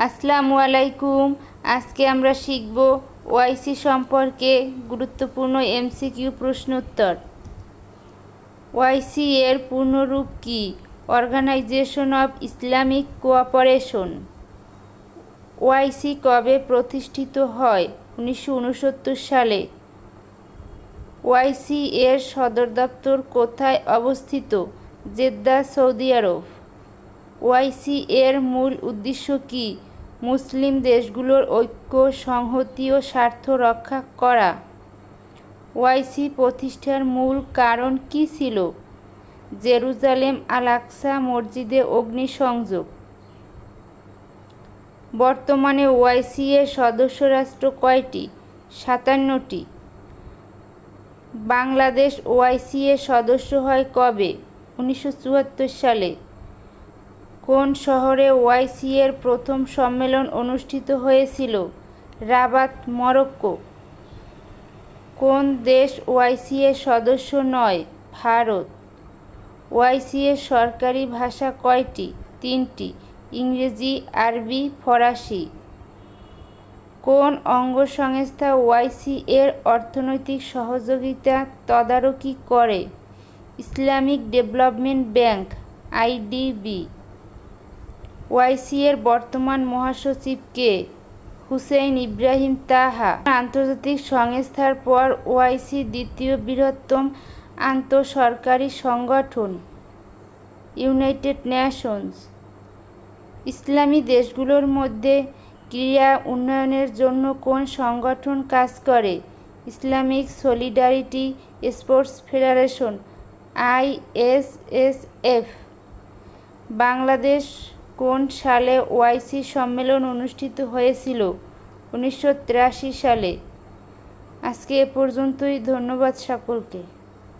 আসসালামু আলাইকুম। আজকে আমরা শিখব ওআইসি সম্পর্কে গুরুত্বপূর্ণ এমসিকিউ প্রশ্ন উত্তর। ওআইসি এর পূর্ণরূপ কি? Organisation of Islamic Cooperation. OIC কবে প্রতিষ্ঠিত হয়? 1969 সালে। ওআইসি এর সদর দপ্তর কোথায় অবস্থিত? জেদ্দা, সৌদি আরব। ওআইসি এর মূল উদ্দেশ্য কি? মুসলিম দেশগুলোর ঐক্য, সংহতি ও স্বার্থ রক্ষা করা। ওআইসি প্রতিষ্ঠার মূল কারণ কি ছিল? জেরুজালেম আল-আকসা মসজিদে অগ্নিসংযোগ। বর্তমানে ওআইসি এর সদস্য রাষ্ট্র কয়টি? 57টি। বাংলাদেশ ওআইসি এর সদস্য হয় কবে? 1974 সালে। কোন শহরে ওআইসি এর প্রথম সম্মেলন অনুষ্ঠিত হয়েছিল? Rabat, Morocco. কোন দেশ ওআইসি এর সদস্য নয়? ভারত। ওআইসি এর সরকারি ভাষা কয়টি? 3টি, ইংরেজি, আরবি, ফরাসি। কোন অঙ্গ সংস্থা ওআইসি এর অর্থনৈতিক সহযোগিতা তদারকি করে? Islamic development bank, IDB. OIC এর বর্তমান মহাসচিব কে? হুসেইন ইব্রাহিম তাহা। আন্তর্জাতিক সংস্থার পর ওআইসি দ্বিতীয় বৃহত্তম আন্তঃসরকারি সংগঠন। United Nations. ইসলামী দেশগুলোর মধ্যে ক্রীড়া উন্নয়নের জন্য কোন সংগঠন কাজ করে? Islamic solidarity sports federation, ISSF. Bangladesh কোন সালে ওআইসি সম্মেলন অনুষ্ঠিত হয়েছিল? 1983 সালে। আজকে এ পর্যন্তই। ধন্যবাদ সকলকে।